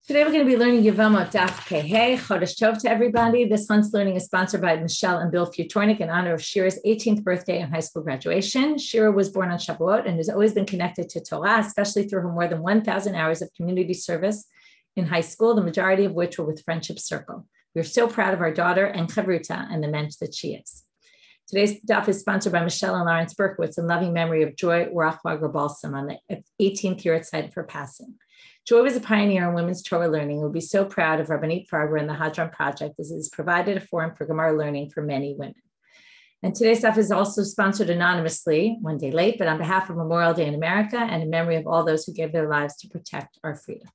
Today we're going to be learning Yevamot Daf Pehei. Chodesh Tov to everybody. This month's learning is sponsored by Michelle and Bill Futornik in honor of Shiur's 18th birthday and high school graduation. Shiur was born on Shavuot and has always been connected to Torah, especially through her more than 1,000 hours of community service in high school, the majority of which were with Friendship Circle. We're so proud of our daughter and Chavruta and the mensch that she is. Today's daf is sponsored by Michelle and Lawrence Berkowitz in loving memory of Joy Rachwager Balsam on the 18th year side of her passing. Joy was a pioneer in women's Torah learning and will be so proud of Rabbanit Farber and the Hadron Project as it has provided a forum for Gemara learning for many women. And today's stuff is also sponsored anonymously, one day late, but on behalf of Memorial Day in America and in memory of all those who gave their lives to protect our freedom.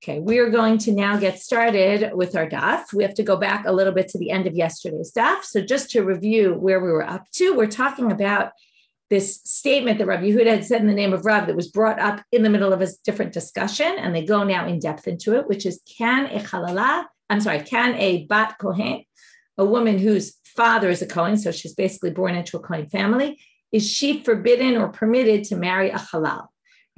Okay, we are going to now get started with our daf. We have to go back a little bit to the end of yesterday's daf. So just to review where we were up to, we're talking about this statement that Rabbi Yehuda had said in the name of Rav that was brought up in the middle of a different discussion, and they go now in depth into it, which is can a bat Kohen, a woman whose father is a Kohen, so she's basically born into a Kohen family, is she forbidden or permitted to marry a chalal?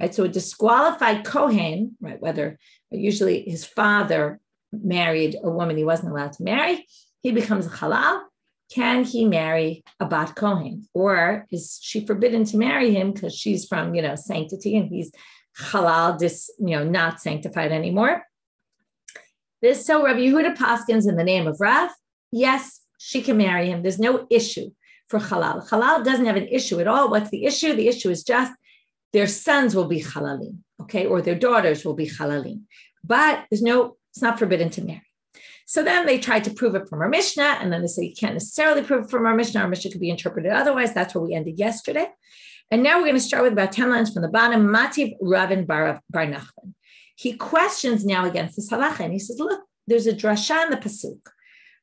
Right, so a disqualified Kohen, right, whether usually his father married a woman he wasn't allowed to marry, he becomes a chalal. Can he marry a bat Kohen? Or is she forbidden to marry him because she's from, sanctity and he's chalal, not sanctified anymore? So Rabbi Yehuda paskins in the name of Rav, yes, she can marry him. There's no issue for chalal. Chalal doesn't have an issue at all. What's the issue? The issue is just their sons will be chalalim, okay, or their daughters will be chalalim. But it's not forbidden to marry. So then they tried to prove it from our Mishna, and then they say you can't necessarily prove it from our Mishna. Our Mishna could be interpreted otherwise. That's where we ended yesterday. And now we're going to start with about 10 lines from the bottom. Mativ Ravin Bar Nachman. He questions now against this halacha, and he says, look, there's a drasha in the pasuk.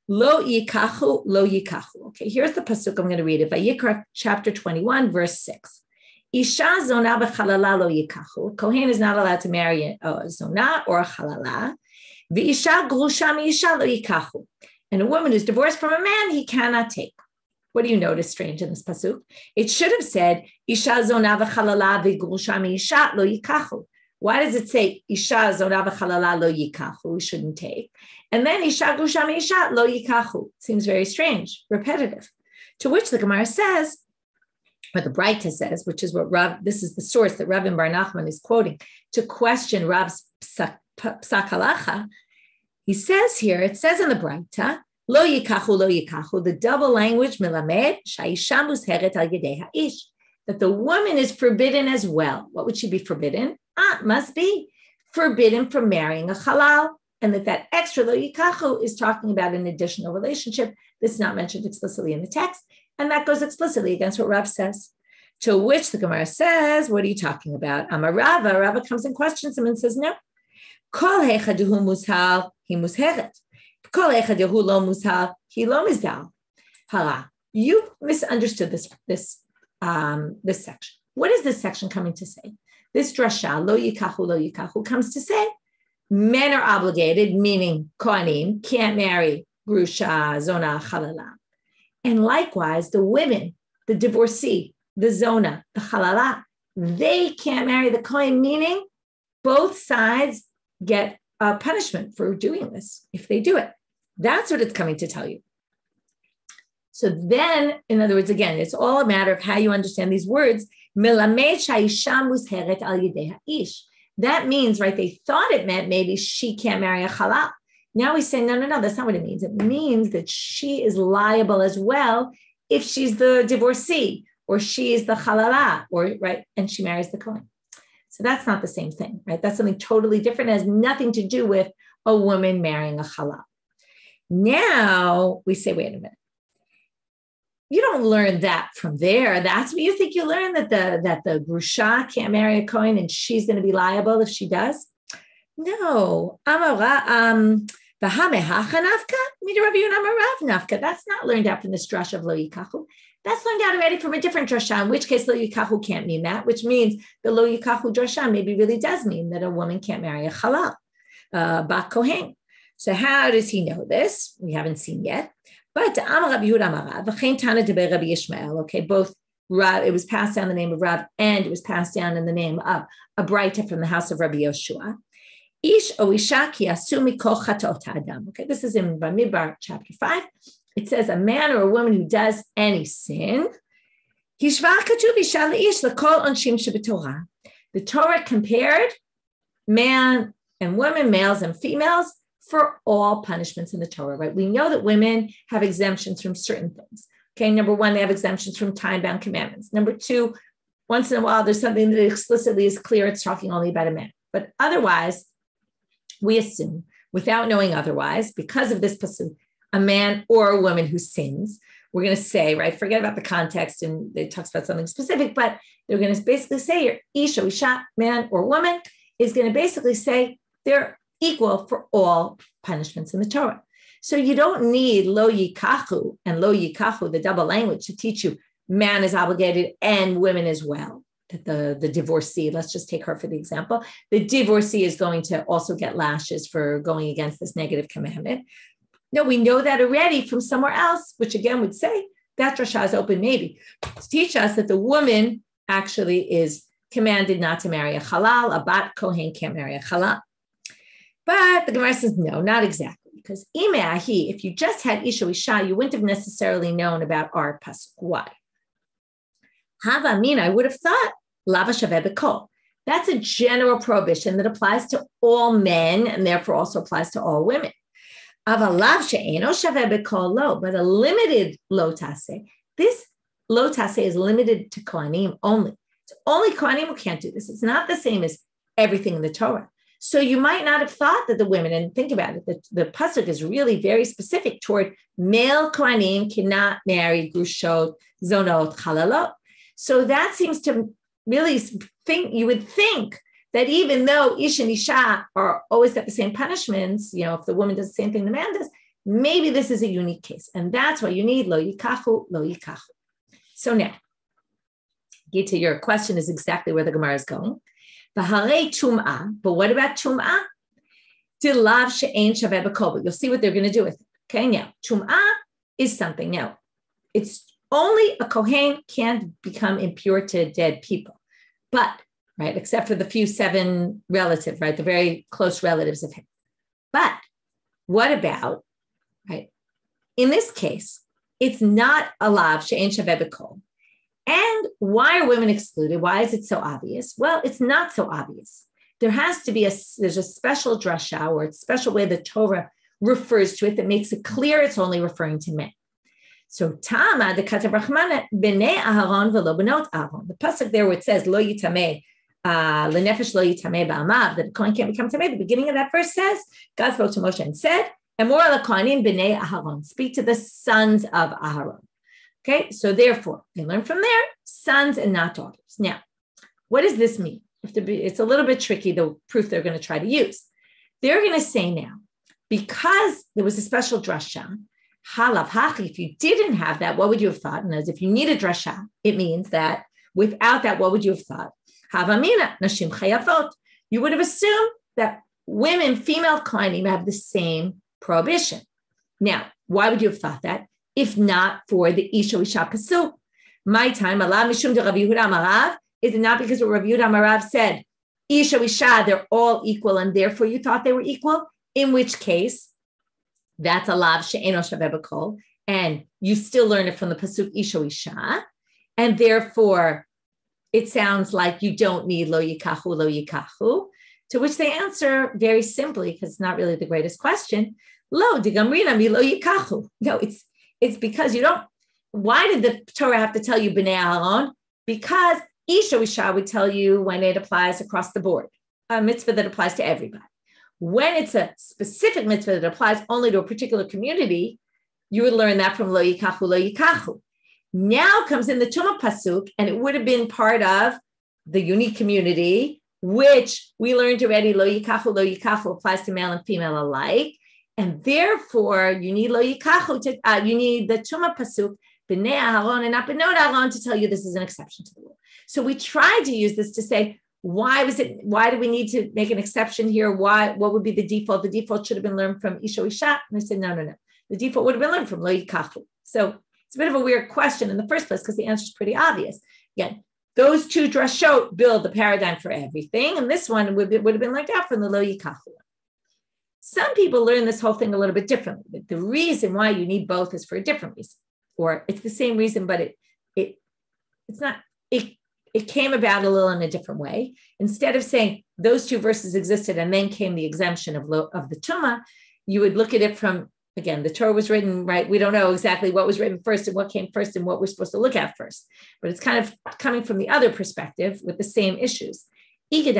Lo yikachu, lo yikachu. Okay, here's the pasuk I'm going to read it. Vayikra chapter 21, verse 6. Isha zona b'chalala lo yikachu. Kohen is not allowed to marry a zona or a chalala. V'isha grusha mi'isha lo yikachu. And a woman who's divorced from a man, he cannot take. What do you notice strange in this pasuk? It should have said, Isha zona v'chalala v'grusha mi'isha lo yikachu. Why does it say, Isha zona v'chalala lo yikachu, we shouldn't take? And then Isha grusha mi'isha lo yikachu. Seems very strange, repetitive. To which the Gemara says, or the Breita says, which is what this is the source that Rabbi Bar Nachman is quoting to question Rav's psak halacha. He says here, it says in the Breita, lo yikachu, the double language, milamed, sha'isha musheret al yedei ha'ish, that the woman is forbidden as well. What would she be forbidden? Must be forbidden from marrying a chalal, and that extra lo yikachu is talking about an additional relationship that's not mentioned explicitly in the text. And that goes explicitly against what Rav says. To which the Gemara says, what are you talking about? Amar Rava. Rava comes and questions him and says, no. Kol hechaduhu mushal, he musheret. Kol hechaduhu lo mushal, he lo mizdal. Hala. You misunderstood this section. What is this section coming to say? This drasha, lo yikachu, comes to say men are obligated, meaning Kohanim, can't marry grusha, zona, chalala. And likewise, the women, the divorcee, the zona, the chalala, they can't marry the Kohen, meaning both sides get a punishment for doing this if they do it. That's what it's coming to tell you. So then, in other words, again, it's all a matter of how you understand these words. That means, right, they thought it meant maybe she can't marry a chalal. Now we say, no, that's not what it means. It means that she is liable as well if she's the divorcee or she is the chalala, or right, and she marries the Kohen. So that's not the same thing, right? That's something totally different. It has nothing to do with a woman marrying a chalal. Now we say, wait a minute. You don't learn that from there. That's what you think you learn, that the grusha can't marry a Kohen and she's going to be liable if she does. No, that's not learned out from this drasha of lo yikachu. That's learned out already from a different drasha, in which case lo yikachu can't mean that, which means the lo yikachu drasha maybe really does mean that a woman can't marry a chalal, bat Kohen. So how does he know this? We haven't seen yet. But Rabbi Yishmael, okay, both Rav, it was passed down in the name of Rav, and it was passed down in the name of a Breita from the house of Rabbi Yehushua. Ish o isha ki asu mikol chatot ha'adam. Okay, this is in Bamidbar chapter 5. It says a man or a woman who does any sin, the Torah compared man and women, males and females, for all punishments in the Torah, right? We know that women have exemptions from certain things. Okay, number one, they have exemptions from time-bound commandments. Number two, once in a while, there's something that explicitly is clear, it's talking only about a man. But otherwise, we assume, without knowing otherwise, because of this pasuk, a man or a woman who sins, we're going to say, right, forget about the context and it talks about something specific, but they're going to basically say your isha, isha, man or woman, is going to basically say they're equal for all punishments in the Torah. So you don't need lo yikachu and lo yikachu, the double language, to teach you man is obligated and women as well. That the divorcee, let's just take her for the example, the divorcee is going to also get lashes for going against this negative commandment. No, we know that already from somewhere else, which again would say that drasha is open maybe to teach us that the woman actually is commanded not to marry a chalal, a bat Kohen can't marry a chalal. But the Gemara says, no, not exactly, because imeahi, if you just had isha isha, you wouldn't have necessarily known about our pasuk. Why? Hava mina, I would have thought lava shaveh b'kol. That's a general prohibition that applies to all men and therefore also applies to all women. But a limited lo taseh, this lo taseh is limited to Kohanim only. It's only Kohanim who can't do this. It's not the same as everything in the Torah. So you might not have thought that the women, and think about it, the pasuk is really very specific toward male Kohanim cannot marry grushot, zonot, chalalot. So that seems to really think, you would think that even though ish and isha are always got the same punishments, you know, if the woman does the same thing the man does, maybe this is a unique case. And that's why you need lo yikachu, lo yikachu. So now, get to your question is exactly where the Gemara is going. V'harei tum'ah, but what about tum'ah? Dilav she'ein shaveh b'kol, but you'll see what they're going to do with it. Okay, now, tum'ah is something. Now, it's only a Kohen can't become impure to dead people. But right, except for the few 7 relatives, right, the very close relatives of him. But what about, right, in this case, it's not a lav she'ein shaveh b'kol. And why are women excluded? Why is it so obvious? Well, it's not so obvious. There has to be there's a special drasha or a special way the Torah refers to it that makes it clear it's only referring to men. So Tama, the Katav Rachmana, b'nei Aharon v'lo b'not Aharon. The pasuk there where it says, lo yitameh, lenefesh lo yitameh ba'amav, that the Kohen can't become tameh. The beginning of that verse says, God spoke to Moshe and said, Emor ala Kohanim b'nei Aharon, speak to the sons of Aharon. Okay, so therefore, they learn from there, sons and not daughters. Now, what does this mean? It's a little bit tricky, the proof they're going to try to use. They're going to say now, because there was a special drasha, halav hachi, if you didn't have that, what would you have thought? And as if you need a drasha, it means that without that, what would you have thought? Havamina, nashim chayafot. You would have assumed that women, female Kohanim, have the same prohibition. Now, why would you have thought that? If not for the isha isha pasuk. My time, alav mishum de Rabbi Yehuda amarav, is it not because what Rabbi Yehuda amarav said, isha isha, they're all equal, and therefore you thought they were equal? In which case, that's a lav she'eno shaveh b'kol, and you still learn it from the pasuk isha isha, and therefore it sounds like you don't need lo yikachu, lo yikachu, to which they answer very simply, because it's not really the greatest question, lo digamrina mi lo yikachu. No, it's because you don't. Why did the Torah have to tell you b'nei Aharon? Because isha isha would tell you when it applies across the board, a mitzvah that applies to everybody. When it's a specific mitzvah that applies only to a particular community, you would learn that from lo yikachu, lo yikachu. Now comes in the Tumah pasuk, and it would have been part of the unique community, which we learned already, lo yikachu applies to male and female alike. And therefore, you need lo yikachu, you need the Tumah pasuk, b'nei Aharon and not b'not Aharon, to tell you this is an exception to the rule. So we tried to use this to say, why do we need to make an exception here? What would be the default? The default should have been learned from isha isha. And I said, no. The default would have been learned from lo yikachu. So it's a bit of a weird question in the first place because the answer is pretty obvious. Again, those two drashot build the paradigm for everything. And this one would have been like that from the lo yikachu. Some people learn this whole thing a little bit differently. But the reason why you need both is for a different reason. Or it's the same reason, but it's not, it came about a little in a different way. Instead of saying those two verses existed and then came the exemption of the Tumah, you would look at it from, again, the Torah was written, right? We don't know exactly what was written first and what came first and what we're supposed to look at first. But it's kind of coming from the other perspective with the same issues. You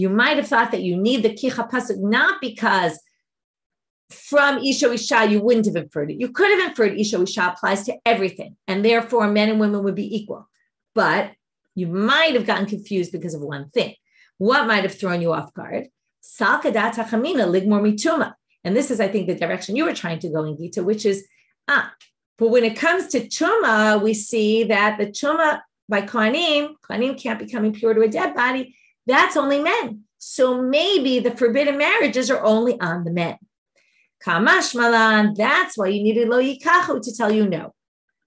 might have thought that you need the kicha pasuk, not because from Isha Isha, you wouldn't have inferred it. You could have inferred Isha Isha applies to everything, and therefore men and women would be equal. But you might have gotten confused because of one thing. What might have thrown you off guard? And this is, I think, the direction you were trying to go in, Gita, which is, but when it comes to Tumah, we see that the Tumah by Kohanim can't become impure to a dead body. That's only men. So maybe the forbidden marriages are only on the men. Kamash malan, that's why you needed lo yikachu to tell you no.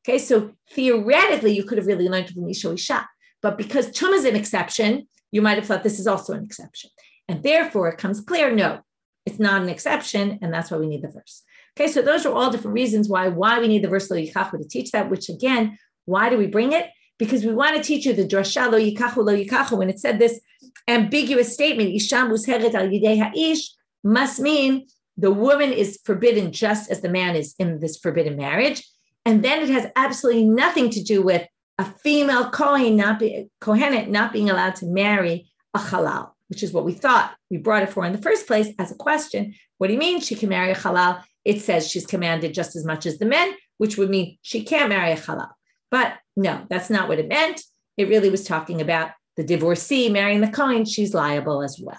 Okay, so theoretically, you could have really learned from Isha Isha, but because Tumah is an exception, you might have thought this is also an exception. And therefore, it comes clear, no, it's not an exception, and that's why we need the verse. Okay, so those are all different reasons why we need the verse lo yikachu to teach that, which again, why do we bring it? Because we want to teach you the drasha lo yikachu, when it said this ambiguous statement, Isha musheret al yidei ha'ish, must mean the woman is forbidden just as the man is in this forbidden marriage. And then it has absolutely nothing to do with a female kohenet not being allowed to marry a chalal, which is what we thought we brought it for in the first place as a question. What do you mean she can marry a chalal? It says she's commanded just as much as the men, which would mean she can't marry a chalal. But no, that's not what it meant. It really was talking about the divorcee marrying the Kohen. She's liable as well.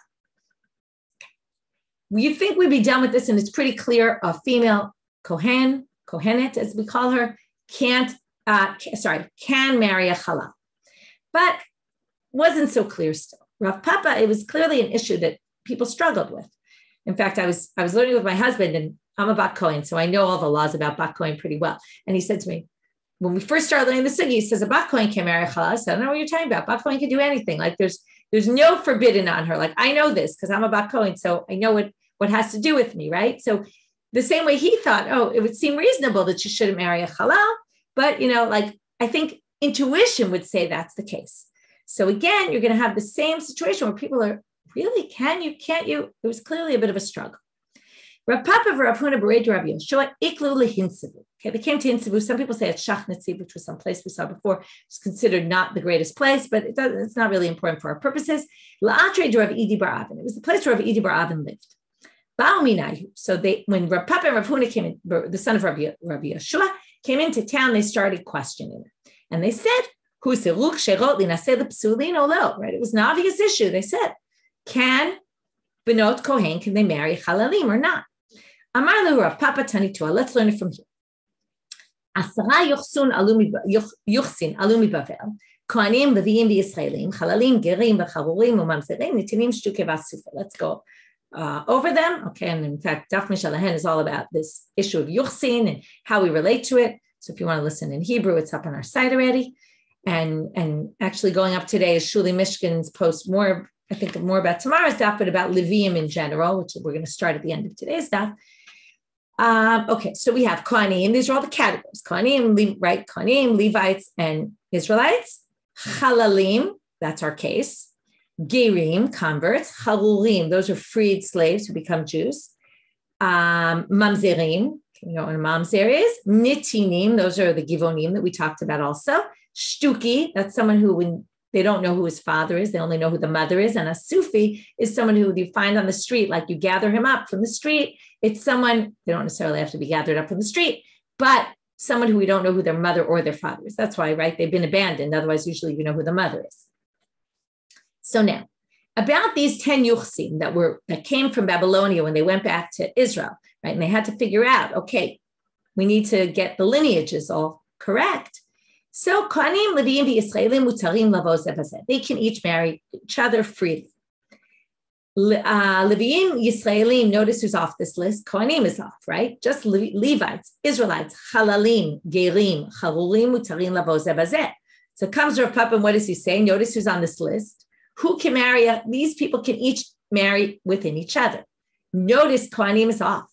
You think we'd be done with this, and it's pretty clear. A female kohenet, as we call her, can marry a chalal, but wasn't so clear still. Rav Papa, it was clearly an issue that people struggled with. In fact, I was learning with my husband, and I'm a bat Kohen, so I know all the laws about bat Kohen pretty well. And he said to me, when we first started learning the sugi, he says a bat Kohen can marry a chalal. I said, I don't know what you're talking about. Bat Kohen can do anything. Like there's no forbidden on her. Like I know this because I'm a bat Kohen, so I know what has to do with me, right? So the same way he thought, it would seem reasonable that she shouldn't marry a chalal, but I think intuition would say that's the case. So again, you're going to have the same situation where people are really, can't you? It was clearly a bit of a struggle. Rav Papa and Rav Huna bereid Rabbi Yehushua iklu lehinsivu. Okay, they came to Hinsivu. Some people say it's Shachnetziv, which was some place we saw before. It's considered not the greatest place, but it's not really important for our purposes. La'atre de Rav Idi bar Avin. It was the place where Rav Idi bar Avin lived. So when Rav Papa and Rav Huna came in, the son of Rabbi Yehushua, came into town, they started questioning it. And they said, right? It was an obvious issue. They said, can Benot Kohen, can they marry chalalim or not? Amarlu Rav Papa Tanitua. Let's learn it from here. Asara yuchsin alumi bavel. Kohanim, Leviim, the Israelim, chalalim, gerim, v'charurim, umamzerim, nitinim, shtuke, v'asufa. Let's go over them. Okay, and in fact, Daf Mishalahen is all about this issue of yuchsin and how we relate to it. So if you want to listen in Hebrew, it's up on our site already. And actually going up today is Shuli Mishkin's post more about tomorrow's daf, but about Leviim in general, which we're going to start at the end of today's daf. Okay, so we have Kohanim. These are all the categories. Kohanim, right? Kohanim, Levites, and Israelites. Chalalim, that's our case. Gerim, converts. Charurim, those are freed slaves who become Jews. Mamzerim, you know what a mamzer is. Nitinim, those are the givonim that we talked about also. Shtuki, that's someone who, when they don't know who his father is, they only know who the mother is. And a sufi is someone who you find on the street, like you gather him up from the street. It's someone, they don't necessarily have to be gathered up from the street, but someone who we don't know who their mother or their father is. That's why, right? They've been abandoned. Otherwise, usually you know who the mother is. So now, about these 10 yuchsim that came from Babylonia when they went back to Israel, right? And they had to figure out, okay, we need to get the lineages all correct. So Kohanim, Leviim, Israelim, Mutarim, Lavos, Evazet. They can each marry each other freely. Leviim Yisraelim, notice who's off this list. Kohanim is off, right? Just Levites, Israelites, chalalim, gerim, charulim, mutarim lavo ze bazeh. So comes Rav Papa, and what does he say? Notice who's on this list. Who can marry? These people can each marry within each other. Notice Kohanim is off.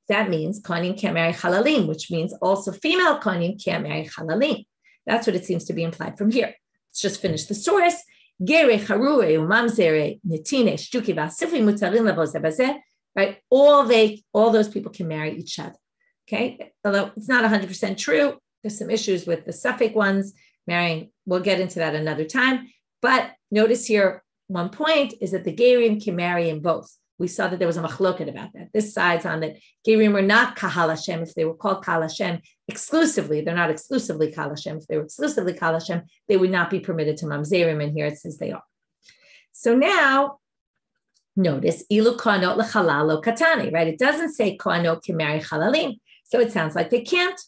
That means Kohanim can't marry chalalim, which means also female Kohanim can't marry chalalim. That's what it seems to be implied from here. Let's just finish the source. Gere, charure, umamzere, netine, shtuki, vasifri, mutarim lavo ze bazeh. Right? All those people can marry each other. Okay? Although it's not 100% true. There's some issues with the suffix ones marrying. We'll get into that another time. But notice here, one point is that the Gerim can marry in both. We saw that there was a machloket about that. This side's on that Gerim were not Kahal Hashem. If they were called Kahal Hashem exclusively, they're not exclusively Kahal Hashem. If they were exclusively Kahal Hashem, they would not be permitted to mamzerim, and here it says they are. So now, notice, Ilu Kohanot lechalal lo katani, right? It doesn't say Kohanot can marry chalalim, so it sounds like they can't.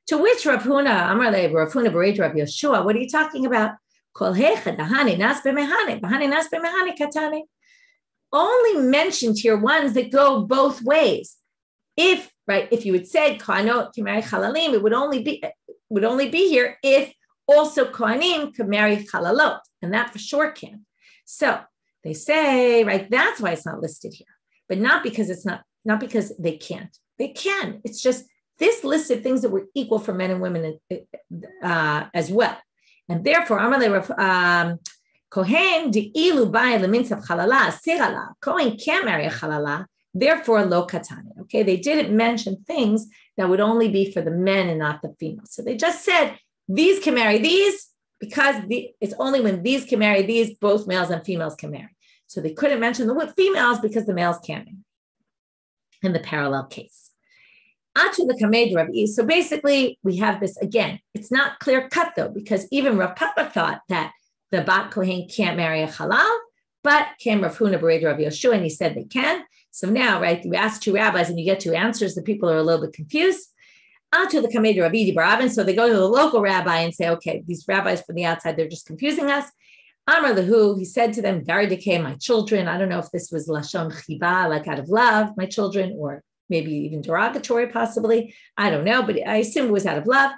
To which Rav Huna, Amar le Rav Huna bereid Rabbi Yehushua, what are you talking about? Kol hecha dahani nas b'mehane, bahani nas b'mehane katani. Only mentioned here ones that go both ways. If you would say Kohanot can marry chalalim, it would only be here if also Kohanim could marry chalalot, and that for sure can. So they say, right, that's why it's not listed here, but not because they can't. They can. It's just this listed things that were equal for men and women as well, and therefore Amalei Kohen de ilu bay leminsav chalala sirala. Kohen can't marry a chalala, therefore lo katani. Okay, they didn't mention things that would only be for the men and not the females. So they just said these can marry these because it's only when these can marry these, both males and females can marry. So they couldn't mention the females because the males can't marry in the parallel case. So basically, we have this again. It's not clear cut though, because even Rav Papa thought that the Bat Kohen can't marry a chalal, but came Rav Huna bereid Rabbi Yehushua, and he said they can. So now, right, you ask two rabbis and you get two answers. The people are a little bit confused. So they go to the local rabbi and say, okay, these rabbis from the outside, they're just confusing us. Amar lehu, he said to them, Daridike, my children. I don't know if this was lashon chiba, like out of love, my children, or maybe even derogatory, possibly. I don't know, but I assume it was out of love.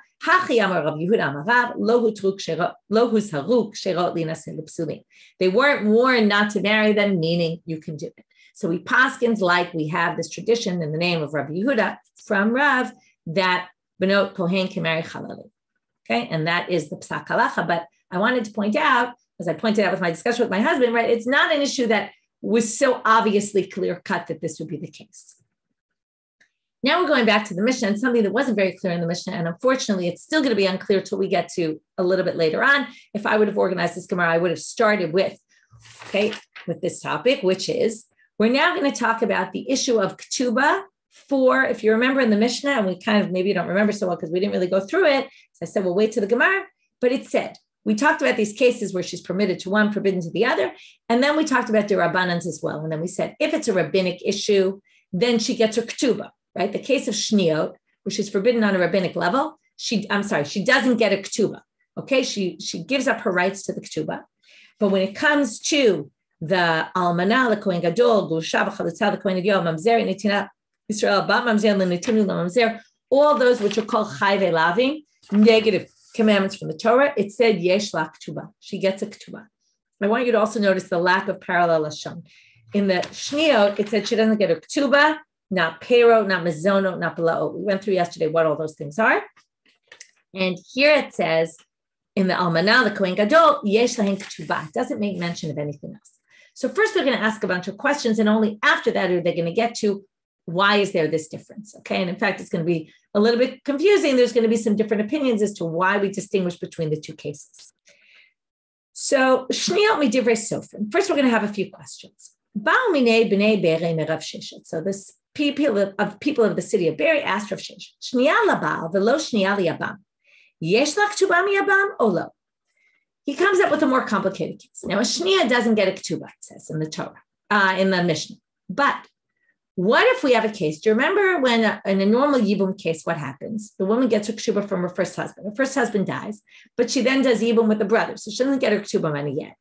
They weren't warned not to marry them, meaning you can do it. So we paskins like we have this tradition in the name of Rabbi Yehuda from Rav that Benot Kohen can marry chalalim. Okay, and that is the psak halacha. But I wanted to point out, as I pointed out with my discussion with my husband, right, it's not an issue that was so obviously clear cut that this would be the case. Now we're going back to the Mishna, and something that wasn't very clear in the Mishna, and unfortunately, it's still going to be unclear till we get to a little bit later on. If I would have organized this Gemara, I would have started with this topic, which is, we're now going to talk about the issue of ketuba for, if you remember in the Mishnah, and we kind of maybe don't remember so well because we didn't really go through it. So I said, we'll wait to the Gemara, but it said, we talked about these cases where she's permitted to one, forbidden to the other, and then we talked about the Rabbanans as well. And then we said, if it's a rabbinic issue, then she gets her ketuba. Right, the case of shniot, which is forbidden on a rabbinic level, she doesn't get a ketuba. Okay, she gives up her rights to the ketuba, but when it comes to the almana, the kohen gadol, gusha b'chalitza, the kohen gadol, mamzer, netina Yisrael, ba mamzer, lenitinu mamzer, all those which are called chayve lavim, negative commandments from the Torah. It said yesh la ketuba. She gets a ketuba. I want you to also notice the lack of parallel lashon. In the shniot, it said she doesn't get a ketuba. Not pero, not mazono, not below. We went through yesterday what all those things are. And here it says, in the almanah, the kohen gadol, yesh lahen ketubah. It doesn't make mention of anything else. So first we're going to ask a bunch of questions, and only after that are they going to get to why is there this difference, okay? And in fact, it's going to be a little bit confusing. There's going to be some different opinions as to why we distinguish between the two cases. So, shniyot midivrei sofrim. First, we're going to have a few questions. So this people of the city of Beri asked Rav Sheshet, Shniya labal velo shniya liyabam. Yesh lach ketuba miyabam o lo? He comes up with a more complicated case. Now, a shniya doesn't get a ketuba, it says in the Torah, in the Mishna. But what if we have a case? Do you remember when in a normal yibum case, what happens? The woman gets her ketuba from her first husband. Her first husband dies, but she then does yibum with the brother. So she doesn't get her ketuba money yet.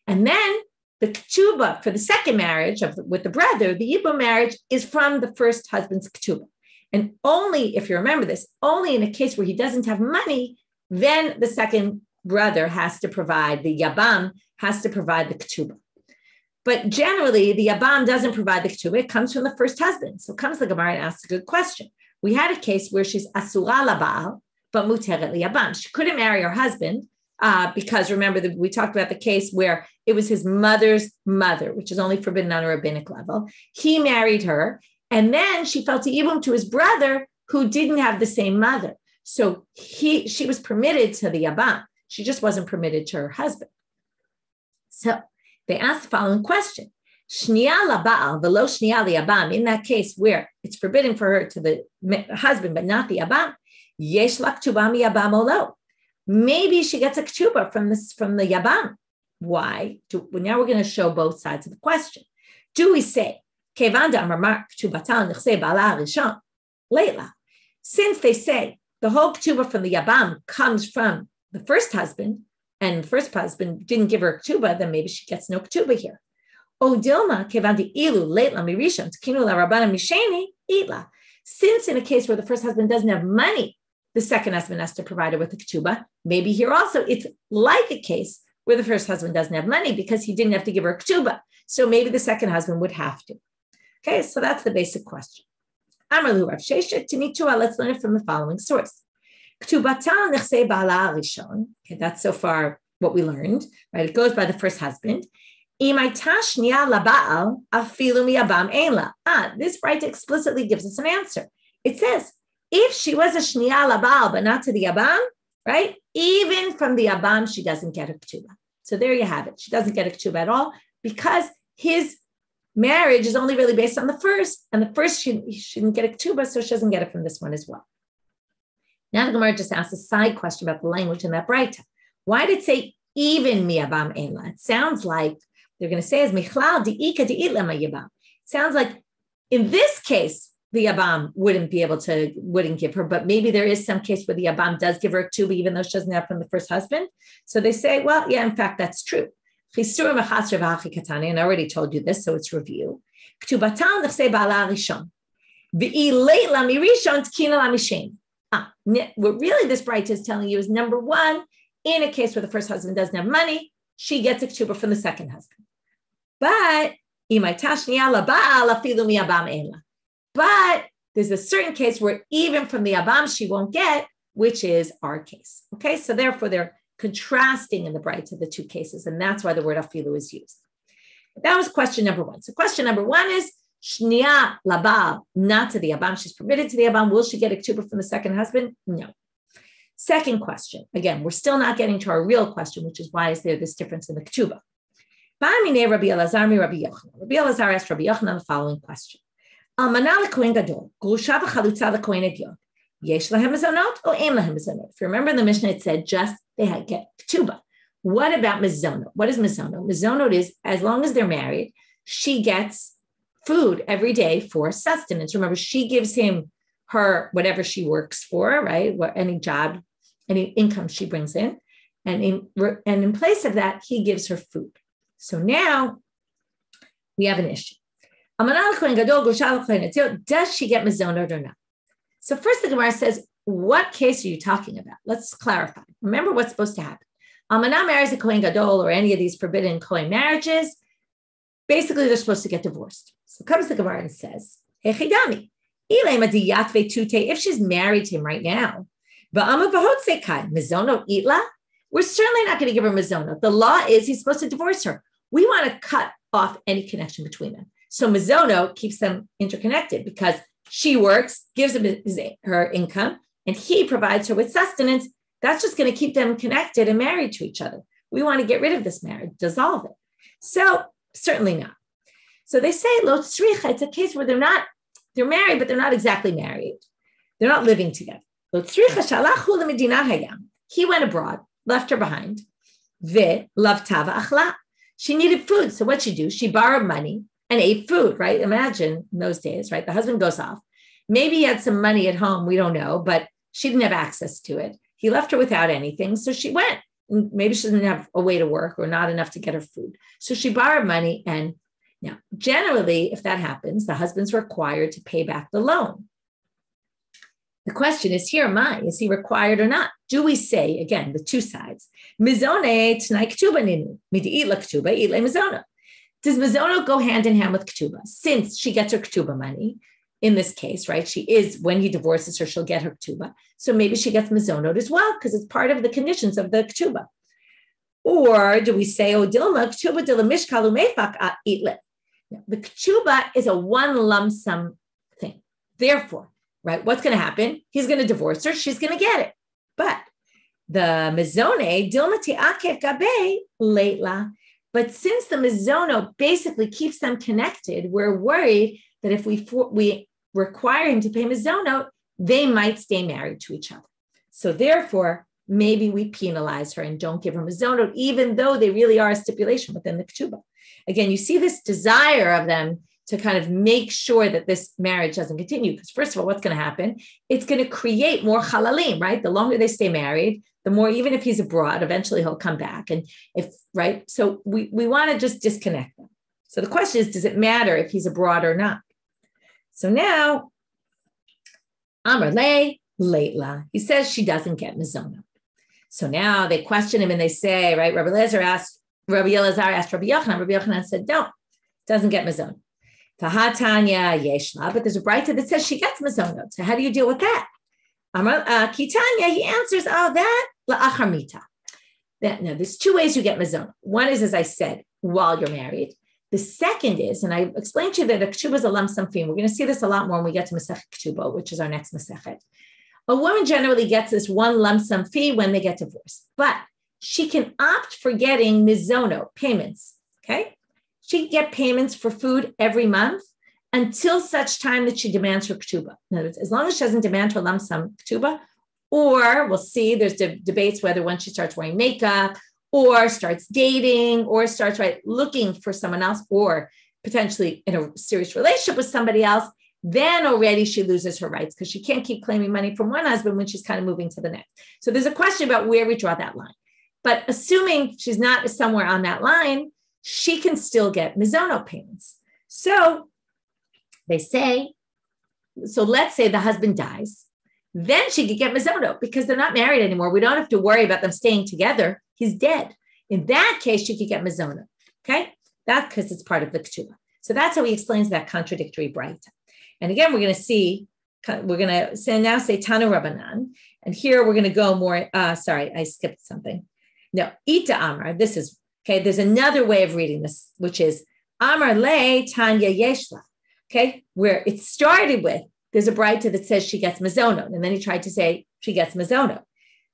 And then the ketuba for the second marriage with the brother, the yibum marriage, is from the first husband's ketuba. And only, if you remember this, only in a case where he doesn't have money, then the second brother has to provide, the yabam has to provide the ketuba. But generally, the yabam doesn't provide the ketuba. It comes from the first husband. So comes the Gemara and asks a good question. We had a case where she's asura labal, but muteret liyabam. She couldn't marry her husband because remember that we talked about the case where it was his mother's mother, which is only forbidden on a rabbinic level. He married her, and then she fell to yibum to his brother who didn't have the same mother. So she was permitted to the yabam. She just wasn't permitted to her husband. So they asked the following question. Shniya laba'al velo shniya liyabam. In that case where it's forbidden for her to the husband, but not the yabam, yesh la ketuba miyabam olo. Maybe she gets a ketuba from the yabam. Why? Now we're going to show both sides of the question. Do we say, since they say the whole ketuba from the yabam comes from the first husband, and the first husband didn't give her a ketuba, then maybe she gets no ketuba here. Since in a case where the first husband doesn't have money, the second husband has to provide her with a ketuba. Maybe here also it's like a case where the first husband doesn't have money because he didn't have to give her a ketuba. So maybe the second husband would have to. Okay, so that's the basic question. Amar Rav Sheshet, let's learn it from the following source. Okay, that's so far what we learned, right? It goes by the first husband. This right explicitly gives us an answer. It says, if she was a shniya labal, but not to the yabam, right? Even from the yabam, she doesn't get a ketuba. So there you have it. She doesn't get a ketuba at all because his marriage is only really based on the first, and the first she didn't get a ketuba, so she doesn't get it from this one as well. Now the Gemara just asked a side question about the language in that braita. Why did it say even miyabam einla? It sounds like they're going to say as michlal di'ika di'itla miyabam. It sounds like in this case, the yabam wouldn't give her, but maybe there is some case where the yabam does give her a ketuba, even though she doesn't have from the first husband. So they say, well, yeah, in fact, that's true. And I already told you this, so it's review. What really this braita is telling you is, number one, in a case where the first husband doesn't have money, she gets a ketuba from the second husband. But there's a certain case where even from the yabam she won't get, which is our case. Okay, so therefore they're contrasting in the braita the two cases, and that's why the word afilu is used. That was question number one. So question number one is shniya labal, not to the yabam. She's permitted to the yabam. Will she get a ketuba from the second husband? No. Second question. Again, we're still not getting to our real question, which is why is there this difference in the ketuba? Rabbi Elazar, Rabbi Yochanan. Rabbi Elazar asked Rabbi Yochanan the following question. If you remember in the Mishna, it said just they had get ketuba. What about mizonot? What is mizonot? Mizonot is, as long as they're married, she gets food every day for sustenance. Remember, she gives him her whatever she works for, right? Any job, any income she brings in, and in place of that, he gives her food. So now we have an issue. Does she get mizonot or not? So first the Gemara says, what case are you talking about? Let's clarify. Remember what's supposed to happen. Almanah marries a Kohen Gadol or any of these forbidden Kohen marriages. Basically, they're supposed to get divorced. So comes the Gemara and says, if she's married to him right now, we're certainly not going to give her mizonot. The law is he's supposed to divorce her. We want to cut off any connection between them. So mizonot keeps them interconnected because she works, gives him her income, and he provides her with sustenance. That's just going to keep them connected and married to each other. We want to get rid of this marriage, dissolve it. So certainly not. So they say, lo tzricha, it's a case where they're married, but they're not exactly married. They're not living together. Lo tzricha shalachu lemedinat hayam. He went abroad, left her behind. Ve lavtava achla. She needed food. So what'd she do? She borrowed money and ate food, right? Imagine in those days, right? The husband goes off. Maybe he had some money at home. We don't know, but she didn't have access to it. He left her without anything. So she went maybe she doesn't have a way to work or not enough to get her food. So she borrowed money. And now, generally, if that happens, the husband's required to pay back the loan. The question is here, is he required or not? Do we say, again, the two sides, mizone t'nai ketuba ninu, midi'it la ketuba, ile mizono. Does mizono go hand in hand with ketuba? Since she gets her ketuba money, in this case, right, when he divorces her, she'll get her ketuba. So maybe she gets mizonot as well, because it's part of the conditions of the ketuba. Or do we say, oh, dilma ketuba dila mishkalu mefak itle? The ketuba is a one lump sum thing. Therefore, right, what's going to happen? He's going to divorce her. She's going to get it. But the mizone, dilma ti'ake gabe leitla. But since the mizono basically keeps them connected, we're worried that if we require him to pay mizono, they might stay married to each other. So therefore, maybe we penalize her and don't give her mizono, even though they really are a stipulation within the ketuba. Again, you see this desire of them to kind of make sure that this marriage doesn't continue. Because first of all, what's going to happen? It's going to create more chalalim, right? The longer they stay married, the more, even if he's abroad, eventually he'll come back. And right? So we want to just disconnect them. So the question is, does it matter if he's abroad or not? So now, Amar le leitla. He says she doesn't get mizona. So now they question him and they say, right, Rabbi Elazar asked Rabbi Yochanan. Rabbi Yochanan said, no, doesn't get mizona. Tahatanya yeshla, but there's a brayta that says she gets mizonot. So how do you deal with that? Amar kitanya, he answers, that la'achar mita. Now, there's two ways you get mizonot. One is, as I said, while you're married. The second is, and I explained to you that a ketuba is a lump sum fee. We're going to see this a lot more when we get to Masechet Ketuba, which is our next Masechet. A woman generally gets this one lump sum fee when they get divorced, but she can opt for getting mizono payments. Okay, she can get payments for food every month until such time that she demands her ketuba. In other words, as long as she doesn't demand her lump sum ketuba, or we'll see there's debates whether once she starts wearing makeup, or starts dating, or starts looking for someone else, or potentially in a serious relationship with somebody else, then already she loses her rights because she can't keep claiming money from one husband when she's kind of moving to the next. So there's a question about where we draw that line. But assuming she's not somewhere on that line, she can still get mizono payments. So they say, so let's say the husband dies, then she could get mizono because they're not married anymore. We don't have to worry about them staying together. He's dead. In that case, she could get mizono. Okay, that's because it's part of the ketuba. So that's how he explains that contradictory brayta. And again, we're going to say Tanu Rabbanan. And here we're going to go more. Sorry, I skipped something. No, Ita Amar. This is okay. There's another way of reading this, which is Amar le Tanya Yeshla. Okay, where it started with there's a brayta that says she gets mizono, and then he tried to say she gets mizono.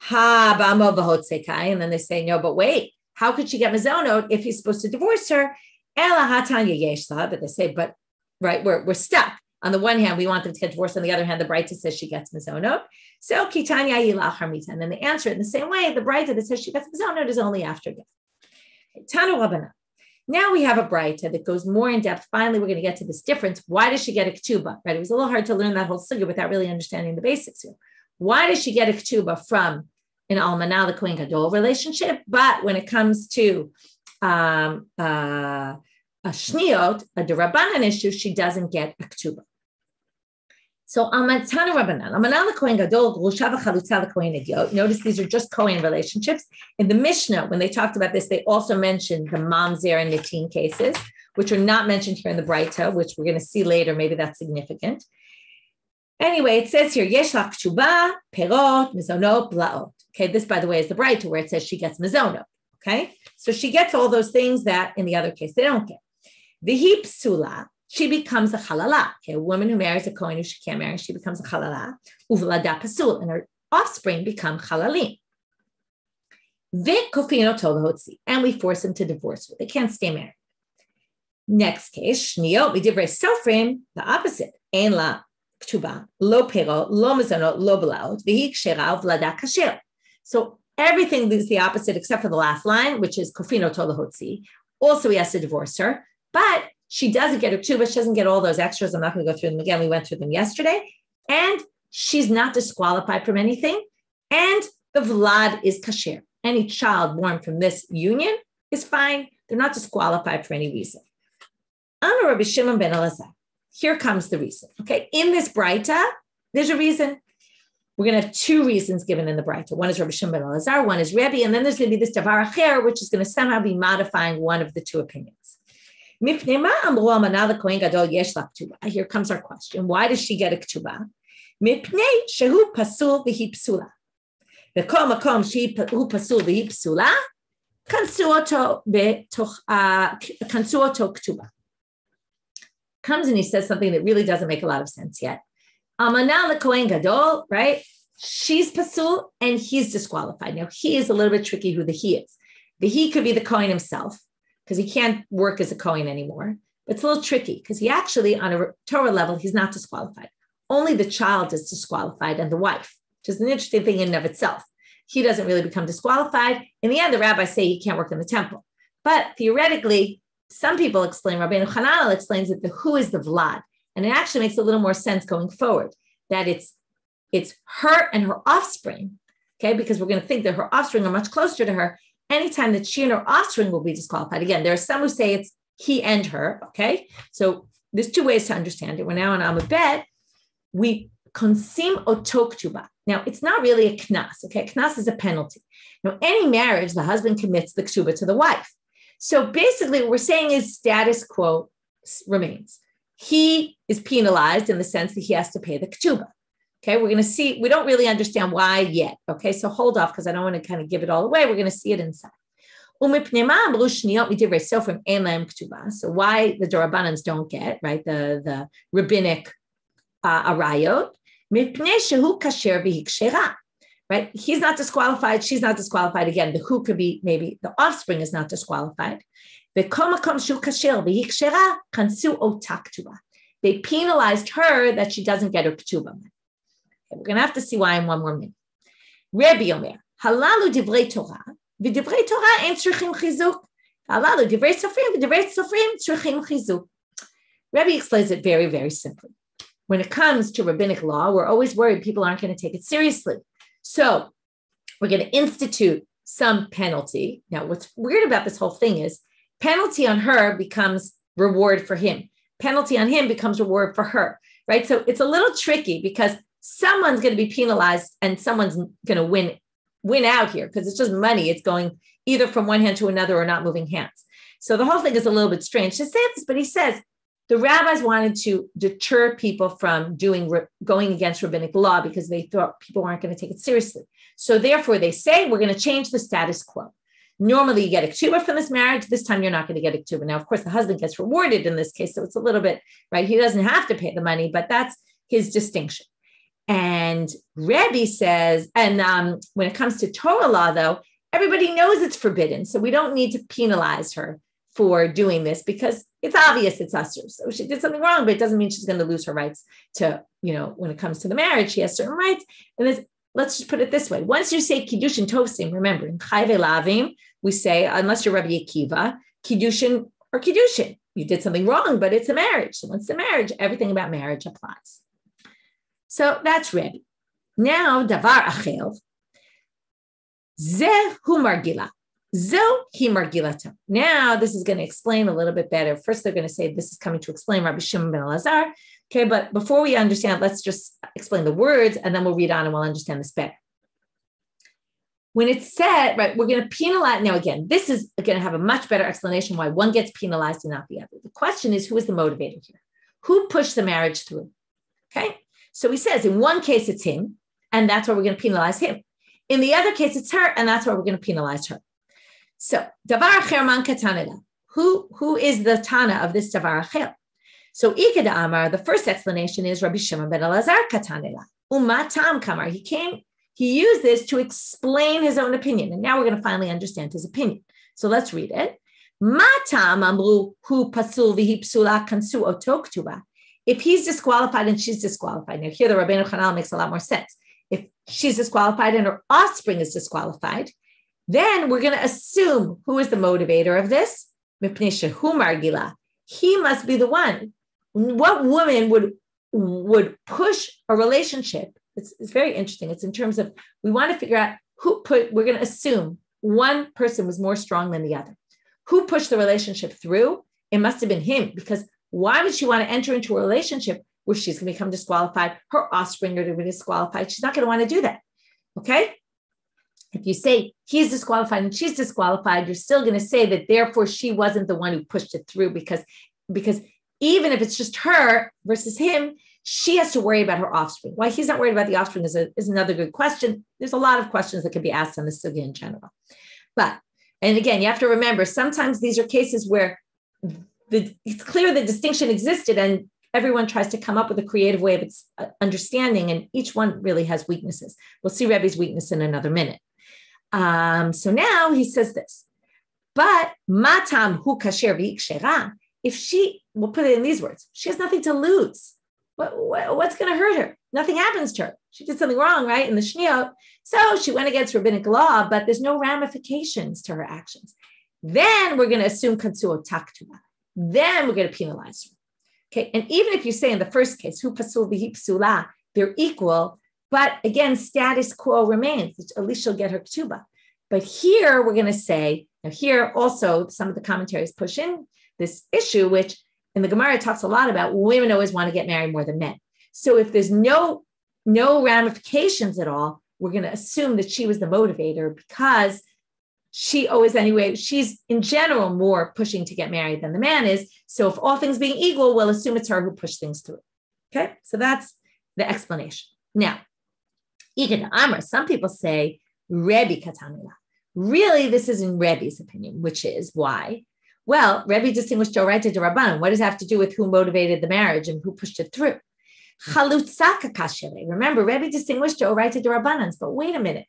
Ha bamo v'hotzekai, and then they say no, but wait, how could she get mizono if he's supposed to divorce her? Ela hatanya yeshla, but they say, but right, we're stuck. On the one hand, we want them to get divorced. On the other hand, the brayta says she gets mizonot. So kitanya yilach harmita. And then they answer it in the same way. The brayta that says she gets mizonot is only after death. Tanu Rabbanan. Now we have a brayta that goes more in depth. Finally, we're going to get to this difference. Why does she get a ketuba? Right? It was a little hard to learn that whole sugya without really understanding the basics here. Why does she get a ketuba from an almanah, the Kohen Gadol relationship? But when it comes to a shniot, a derived issue, she doesn't get a ketuba. So notice these are just Kohen relationships. In the Mishna, when they talked about this, they also mentioned the mamzer and nitin cases, which are not mentioned here in the Brayta, which we're going to see later. Maybe that's significant. Anyway, it says here, yesh la ketuba, perot, mizonot, blaot. Okay, this, by the way, is the Brayta where it says she gets mizonot. Okay, so she gets all those things that in the other case they don't get. V'hi psula. She becomes a chalala. Okay, a woman who marries a Kohen who she can't marry, she becomes a chalala. Uvlada pasul, and her offspring become chalalim. V'kofino tolohotzi, and we force them to divorce her. They can't stay married. Next case, shniot midivrei sofrim, the opposite. Ein la ketuba, lo pero, lo mizonot, lo belaot, v'hi kshera uvlada kasher. So everything is the opposite except for the last line, which is kofino tolohotzi. Also, he has to divorce her, but she doesn't get her ketuba. She doesn't get all those extras. I'm not going to go through them again. We went through them yesterday. And she's not disqualified from anything. And the vlad is kasher. any child born from this union is fine. They're not disqualified for any reason. Anu Rabbi Shimon ben Elazar. Here comes the reason. Okay, in this Braita, there's a reason. We're going to have two reasons given in the Braita. One is Rabbi Shimon ben Elazar, one is Rebbe, and then there's going to be this Davar Acher, which is going to somehow be modifying one of the two opinions. Here comes our question. Why does she get a ketuba? Mipnei shehu pasul v'hi psula. V'kol makom shehu pasul v'hi psula, kansu oto ketuba. Comes and he says something that really doesn't make a lot of sense yet. Amana lekohen gadol, right? She's pasul and he's disqualified. Now he is a little bit tricky who the he is. The he could be the Kohen himself because he can't work as a Kohen anymore. But it's a little tricky because he actually, on a Torah level, he's not disqualified. Only the child is disqualified and the wife, which is an interesting thing in and of itself. He doesn't really become disqualified. In the end, the rabbis say he can't work in the temple. But theoretically, some people explain, Rabbi Yochanan explains that the who is the Vlad. And it actually makes a little more sense going forward, that it's her and her offspring, okay, because we're going to think that her offspring are much closer to her. Anytime that she and her offspring will be disqualified. Again, there are some who say it's he and her, okay? So there's two ways to understand it. We're now on Amud Bet. We konsim oto ketuba. Now, it's not really a knas, okay? Knas is a penalty. Now, any marriage, the husband commits the ketuba to the wife. So basically what we're saying is status quo remains. He is penalized in the sense that he has to pay the ketuba. Okay, we're going to see, we don't really understand why yet. Okay, so hold off because I don't want to kind of give it all away. We're going to see it inside. So why the Rabbanans don't get, right, the rabbinic arayot, right? He's not disqualified. She's not disqualified. Again, the who could be, maybe the offspring is not disqualified. They penalized her that she doesn't get her ketuba. We're going to have to see why in one more minute. Rabbi Omer, halalu divrei Torah, v'divrei Torah ein tzrichim chizuk. Halalu divrei sofrim, v'divrei sofrim tzrichim chizuk. Rabbi explains it very, very simply. When it comes to rabbinic law, we're always worried people aren't going to take it seriously. So we're going to institute some penalty. Now, what's weird about this whole thing is penalty on her becomes reward for him. Penalty on him becomes reward for her, right? So it's a little tricky because someone's going to be penalized and someone's going to win out here because it's just money. It's going either from one hand to another or not moving hands. So the whole thing is a little bit strange to say this, but he says the rabbis wanted to deter people from going against rabbinic law because they thought people weren't going to take it seriously. So therefore they say, we're going to change the status quo. Normally you get a ketuba from this marriage. This time you're not going to get a ketuba. Now, of course, the husband gets rewarded in this case. So it's a little bit, right? He doesn't have to pay the money, but that's his distinction. And Rebbe says, and when it comes to Torah law, though, everybody knows it's forbidden. So we don't need to penalize her for doing this because it's obvious it's usher. So she did something wrong, but it doesn't mean she's going to lose her rights to, when it comes to the marriage, she has certain rights. And let's just put it this way. Once you say Kiddushin Tovsim, remember, in Chayve Lavim, we say, unless you're Rabbi Akiva, Kiddushin or Kiddushin. You did something wrong, but it's a marriage. So once the marriage, everything about marriage applies. So that's Rebbe. Now, Davar Achel, Zeh hu margila. Zo hi margilata. Now, this is going to explain a little bit better. First, they're going to say this is coming to explain Rabbi Shimon ben Elazar. Okay, but before we understand, let's just explain the words, and then we'll read on and we'll understand this better. When it's said, right, we're going to penalize. Now, again, this is going to have a much better explanation why one gets penalized and not the other. The question is, who is the motivator here? Who pushed the marriage through? Okay, so he says in one case it's him, and that's why we're going to penalize him. In the other case, it's her, and that's why we're going to penalize her. So, davar acher man katanela. Who is the Tana of this davar acher? So, Ikeda Amar, the first explanation is Rabbi Shimon ben Elazar katanela. Umatam kamar. He used this to explain his own opinion. And now we're going to finally understand his opinion. So let's read it. Matam amru hu pasul v'hi psula kansu oto ketuba. If he's disqualified and she's disqualified. Now here the Rabbi Yochanan makes a lot more sense. If she's disqualified and her offspring is disqualified, then we're going to assume who is the motivator of this. He must be the one. What woman would push a relationship? It's very interesting. It's in terms of, we want to figure out we're going to assume one person was more strong than the other. Who pushed the relationship through? It must have been him, because why would she want to enter into a relationship where she's going to become disqualified? Her offspring are going to be disqualified. She's not going to want to do that. Okay? If you say he's disqualified and she's disqualified, you're still going to say that therefore she wasn't the one who pushed it through, because even if it's just her versus him, she has to worry about her offspring. Why he's not worried about the offspring is another good question. There's a lot of questions that can be asked on the sugya in general. And again, you have to remember, sometimes these are cases where it's clear the distinction existed and everyone tries to come up with a creative way of its understanding, and each one really has weaknesses. We'll see Rebbe's weakness in another minute. So now he says this, but matam hu kasher v'ikshera, if she, we'll put it in these words, she has nothing to lose. What's going to hurt her? Nothing happens to her. She did something wrong, right? In the Shiur. So she went against rabbinic law, but there's no ramifications to her actions. Then we're going to assume katsuo taktuba. Then we're going to penalize her. Okay. And even if you say in the first case, hu pasul v'hi psula, they're equal, but again, status quo remains. At least she'll get her ketuba. But here we're going to say, now here also some of the commentaries push in this issue, which in the Gemara talks a lot about women always want to get married more than men. So if there's no ramifications at all, we're going to assume that she was the motivator, because she always, anyway, she's in general more pushing to get married than the man is. So if all things being equal, we'll assume it's her who pushed things through. Okay, so that's the explanation. Now, some people say Rebbe katanila. Really, this is in Rebbe's opinion, which is why. Well, Rebbe distinguished derived to Rabbanan. What does it have to do with who motivated the marriage and who pushed it through? Remember, Rebbe distinguished derived to Rabbanans, but wait a minute.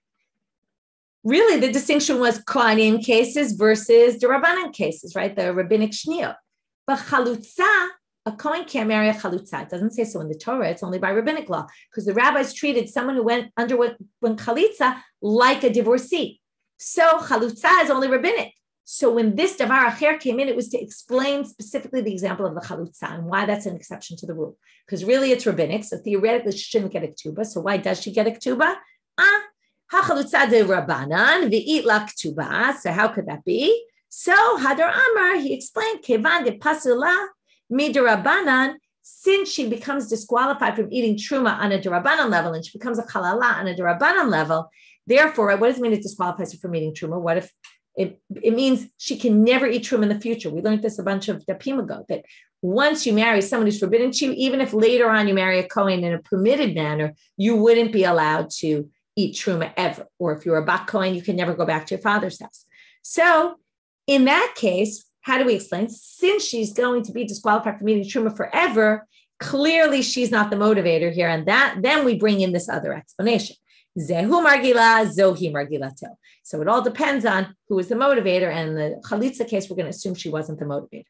Really, the distinction was Kohanim cases versus the Rabbanan cases, right? The rabbinic Shiur. But chalutza, a Kohen can't marry a chalutza. It doesn't say so in the Torah. It's only by rabbinic law, because the rabbis treated someone who underwent chalitza like a divorcee. So chalutza is only rabbinic. So when this davar acher came in, it was to explain specifically the example of the chalutza and why that's an exception to the rule. Because really it's rabbinic, so theoretically she shouldn't get a ketuba. So why does she get a ketuba? Ha-chalutza de rabbanan v'it la ketuba. So how could that be? So Hadar Amar, he explained, kevan de pasula mi rabbanan, since she becomes disqualified from eating truma on a derabbanan level and she becomes a chalala on a derabbanan level, therefore, what does it mean it disqualifies her from eating truma? What if it means she can never eat truma in the future? We learned this a bunch of dapim ago, that once you marry someone who's forbidden to you, even if later on you marry a Kohen in a permitted manner, you wouldn't be allowed to eat truma ever. Or if you're a bak Kohen, you can never go back to your father's house. So in that case, how do we explain? Since she's going to be disqualified from eating truma forever, clearly she's not the motivator here. And then we bring in this other explanation. Zehu margila, zohi margilato. So it all depends on who is the motivator. And in the chalitza case, we're going to assume she wasn't the motivator.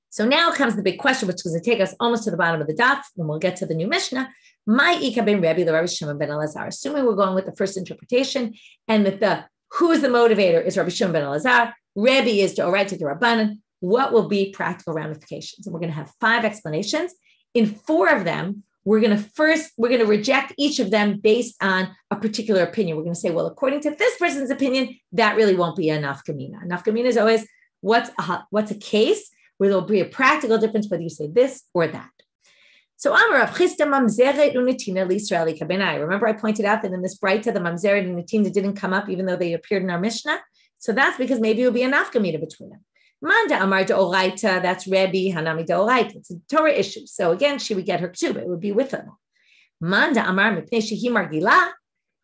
So now comes the big question, which is going to take us almost to the bottom of the daf, when we'll get to the new Mishna. My ika ben Rabbi the Rabbi Shimon ben Elazar. Assuming we're going with the first interpretation, and that who is the motivator is Rabbi Shimon ben Elazar. Rabbi is to right to the Rabbanan. What will be practical ramifications? And we're going to have 5 explanations. In 4 of them, we're going to reject each of them based on a particular opinion. We're going to say, well, according to this person's opinion, that really won't be a nafkamina. Nafkamina is always what's a case where there'll be a practical difference whether you say this or that. So Amar Rav Chisda mamzeret unetina liYisraeli kabenai. Remember, I pointed out that in this Braita, the mamzeret and netina didn't come up, even though they appeared in our Mishnah. So that's because maybe it will be a nafkamina between them. Manda Amar deoraita, that's Rebbe Hanami deoraita. It's a Torah issue. So again, she would get her ketuba. It would be with her. Manda Amar mipnei shehi margila,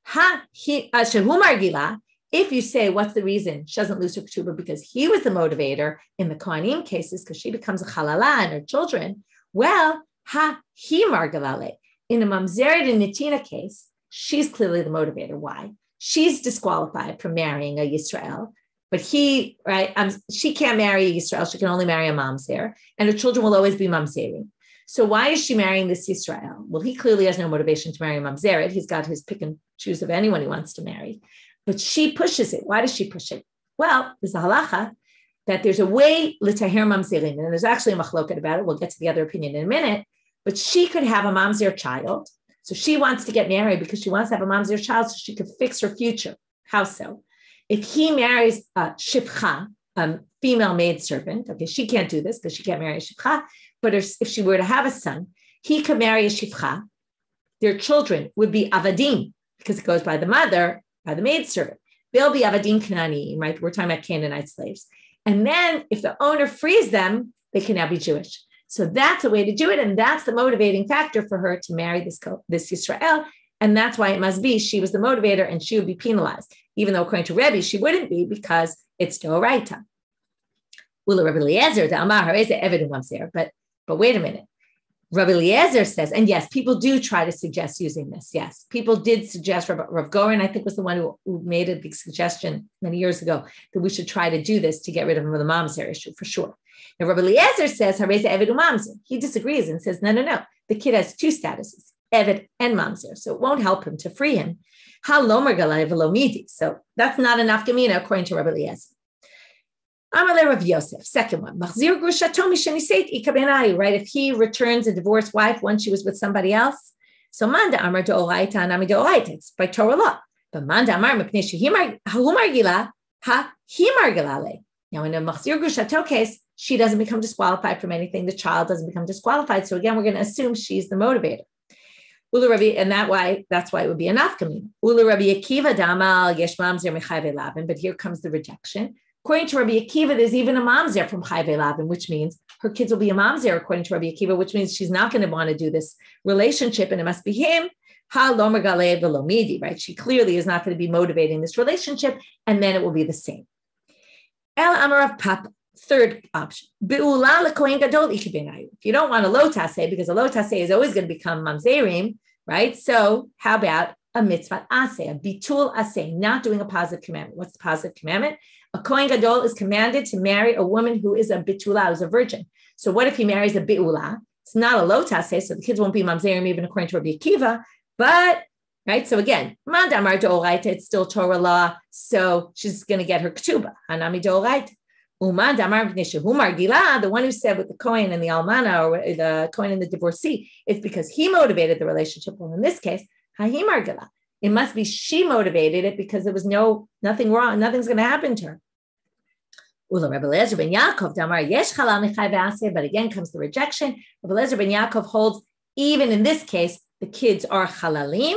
shehu margila. If you say, what's the reason she doesn't lose her ketuba? Because he was the motivator in the Kohanim cases, because she becomes a chalala and her children. Well, he margilale. In a mamzeret and netina case, she's clearly the motivator. Why? She's disqualified from marrying a Yisrael. But she can't marry Yisrael. She can only marry a mamzer, and her children will always be mamzerim. So why is she marrying this Yisrael? Well, he clearly has no motivation to marry a mamzeret. He's got his pick and choose of anyone he wants to marry. But she pushes it. Why does she push it? Well, there's a halacha that there's a way l'taher mamzerim, and there's actually a machloket about it. We'll get to the other opinion in a minute. But she could have a mamzer child. So she wants to get married because she wants to have a mamzer child so she could fix her future. How so? If he marries a shifcha, female maidservant, okay, she can't do this because she can't marry a shifcha, but if she were to have a son, he could marry a shifcha. Their children would be avadim because it goes by the mother, by the maidservant. They'll be avadim Kanani, right? We're talking about Canaanite slaves. And then if the owner frees them, they can now be Jewish. So that's a way to do it. And that's the motivating factor for her to marry this Yisrael. And that's why it must be she was the motivator and she would be penalized. Even though according to Rebbe, she wouldn't be because it's derived. Rabbi Elazar, the Amar, but wait a minute. Rabbi Elazar says, and yes, people do try to suggest using this. Yes, people did suggest, Rav Goren, I think, was the one who made a big suggestion many years ago that we should try to do this to get rid of the mamzer issue for sure. Now, Rabbi Elazar says, he disagrees and says, no. The kid has two statuses, Eved and mamzer, so it won't help him to free him. So that's not enough gemina according to Rabbi Elazar. Amale Rav Yosef, second one. Right? If he returns a divorced wife once she was with somebody else, so Manda Amar Deoraita and Ami Deoraita, it's by Torah law. But Manda Amar Mepneshi Humargila Ha Himargilale. Now, in a Machzir Gushato case, she doesn't become disqualified from anything. The child doesn't become disqualified. So again, we're going to assume she's the motivator. And that's why it would be enough coming. Rabbi Akiva Damal Yesh Mamzer Mechayve Lavin, but here comes the rejection. According to Rabbi Akiva, there's even a mamzer from Chayve Lavin, which means her kids will be a mamzer, according to Rabbi Akiva, which means she's not going to want to do this relationship, and it must be him. Right? She clearly is not going to be motivating this relationship, and then it will be the same. El Amar Rav Papa, third option. If you don't want a lo taseh, because a lo taseh is always going to become mamzerim, right? So how about a mitzvah aseh, a bitul aseh, not doing a positive commandment? What's the positive commandment? A Kohen Gadol is commanded to marry a woman who is a bitula, who's a virgin. So what if he marries a bi'ula? It's not a lo taseh, so the kids won't be mamzerim even according to Rabbi Akiva. But, right, so again, mandamar do'oraita, it's still Torah law, so she's going to get her ketuba, hanami do'oraita. Umandamar v'neshehumar gila, the one who said with the Kohen and the almana, or the Kohen and the divorcee, it's because he motivated the relationship. Well, in this case, hahimar gila. It must be she motivated it because there was nothing wrong, nothing's going to happen to her. Rabbi Elazar ben Yaakov damar yesh chalal mechai v'aseh, but again comes the rejection. Rabbi Elazar ben Yaakov holds even in this case the kids are chalalim.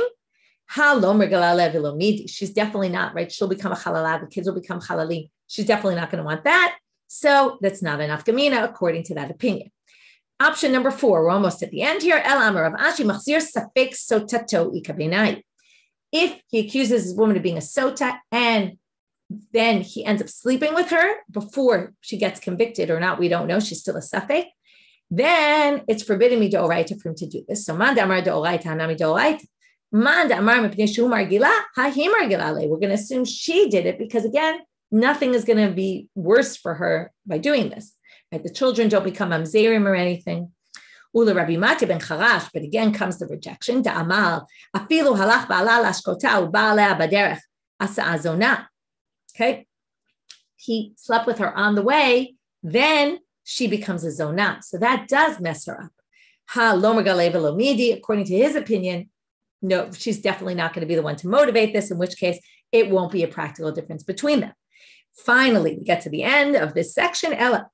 She's definitely not, right? She'll become a chalala. The kids will become chalalim. She's definitely not going to want that. So that's not enough gemina according to that opinion. Option number 4. We're almost at the end here. El Amar of Ashi machzir safek sotato ikabenai. If he accuses his woman of being a sota and then he ends up sleeping with her before she gets convicted or not, we don't know, she's still a safek, then it's forbidden me d'oraita for him to do this. So man damar d'oraita hanami d'oraita. Man damar mipnei shumar gila hahimar gilale. We're going to assume she did it because again, nothing is going to be worse for her by doing this. Right? The children don't become mamzerim or anything. Ula Rabbi Mati ben Charash, but again comes the rejection. Da'amal afilu halach ba'ala lashkota u'ba'alea baderech asa azona. Okay, he slept with her on the way, then she becomes a zonah. So that does mess her up. Ha lomer galeva lomidi, according to his opinion, no, she's definitely not going to be the one to motivate this, in which case it won't be a practical difference between them. Finally, we get to the end of this section. Ella,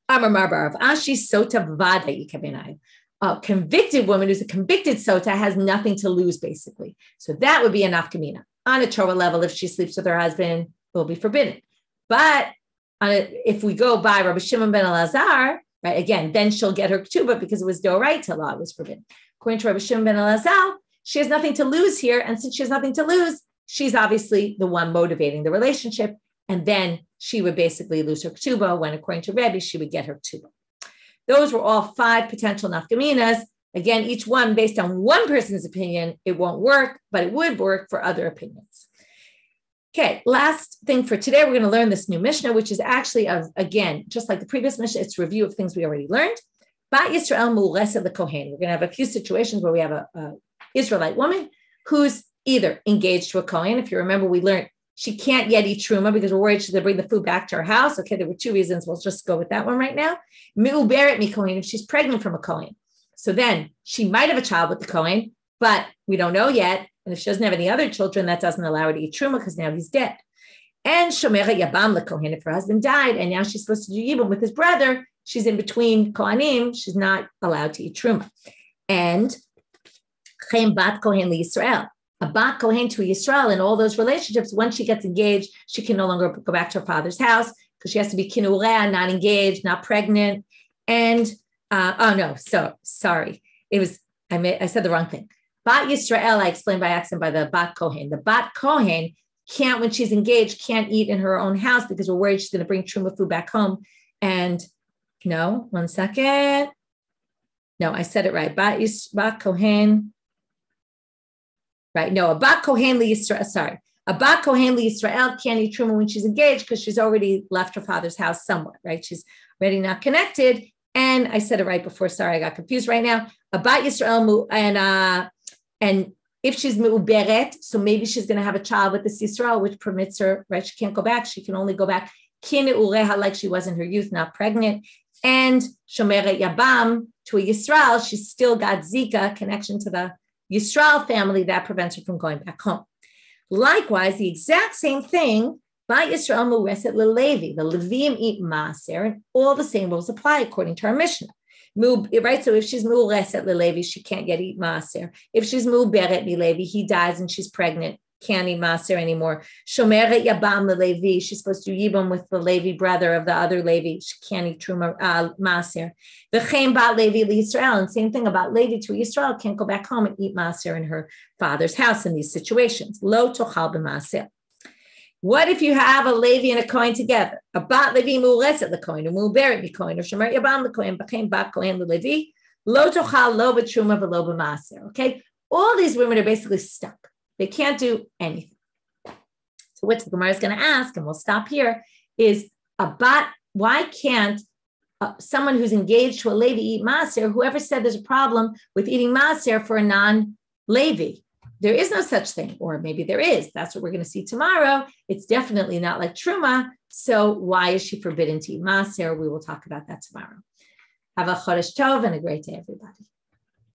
Amar Marbar of Ashi Sota Vada Ikabenai. A convicted woman who's a convicted sota has nothing to lose, basically. So that would be a nafkamina. On a Torah level, if she sleeps with her husband, will be forbidden. But if we go by Rabbi Shimon ben Elazar, right, again, then she'll get her ketuba because it was doraita law, it was forbidden. According to Rabbi Shimon ben Elazar, she has nothing to lose here. And since she has nothing to lose, she's obviously the one motivating the relationship. And then she would basically lose her ketuba when, according to Rebbe, she would get her ketuba. Those were all 5 potential nafkaminas. Again, each one based on one person's opinion, it won't work, but it would work for other opinions. Okay, last thing for today, we're going to learn this new Mishna, which is actually, again, just like the previous Mishna, it's a review of things we already learned. Bat Yisrael Mu'ulesa the Kohen. We're going to have a few situations where we have a Israelite woman who's either engaged to a Kohen. If you remember, we learned she can't yet eat truma because we're worried she's going to bring the food back to her house. Okay, there were 2 reasons. We'll just go with that one right now. Mi'uberet mi Kohen, if she's pregnant from a Kohen. So then she might have a child with the Kohen, but we don't know yet. And if she doesn't have any other children, that doesn't allow her to eat truma because now he's dead. And shomeret yabam lekohen, if her husband died, and now she's supposed to do yibam with his brother, she's in between Kohanim, she's not allowed to eat truma. And chen bat kohen liYisrael, a bat kohen to Yisrael in all those relationships, once she gets engaged, she can no longer go back to her father's house because she has to be kinurea, not engaged, not pregnant. And sorry. I said the wrong thing. Bat Yisrael, I explained by accident by the bat kohen. The bat kohen can't, when she's engaged, can't eat in her own house because we're worried she's going to bring truma food back home. And no, one second. No, I said it right. Bat kohen. Right. No, a bat kohen liYisrael. Sorry. A bat kohen liYisrael can't eat truma when she's engaged because she's already left her father's house somewhat, right? She's already not connected. And I said it right before. Sorry, I got confused right now. A bat Yisrael and if she's me'uberet, so maybe she's going to have a child with this Yisrael, which permits her, right? She can't go back. She can only go back kinureha, like she was in her youth, not pregnant. And shomeret yabam to a Yisrael, she's still got zika, connection to the Yisrael family that prevents her from going back home. Likewise, the exact same thing by Yisrael mureset leLevi. The Levim eat maaser, and all the same rules apply according to our Mishna. Right, so if she's mureset leLevi, she can't get eat maaser. If she's muberet leLevi, he dies and she's pregnant, can't eat maaser anymore. Shomeret yabam leLevi, she's supposed to do yibam with the Levi brother of the other Levi. She can't eat truma maaser. V'chein bat Levi liYisrael, and same thing about Levi to Yisrael, can't go back home and eat maaser in her father's house in these situations. Lo tochal b'maaser. What if you have a Levi and a Kohen together? A bat Levi mureset leKohen, or muberet leKohen, or shomeret yabam leKohen, v'chein bat Kohen leLevi, lo tochal lo b'truma v'lo b'maaser. Okay, all these women are basically stuck. They can't do anything. So what the Gemara is going to ask, and we'll stop here, is why can't someone who's engaged to a Levi eat maaser? Whoever said there's a problem with eating maaser for a non-Levi? There is no such thing, or maybe there is. That's what we're going to see tomorrow. It's definitely not like truma. So why is she forbidden to eat maaser? We will talk about that tomorrow. Have a chodesh tov and a great day, everybody.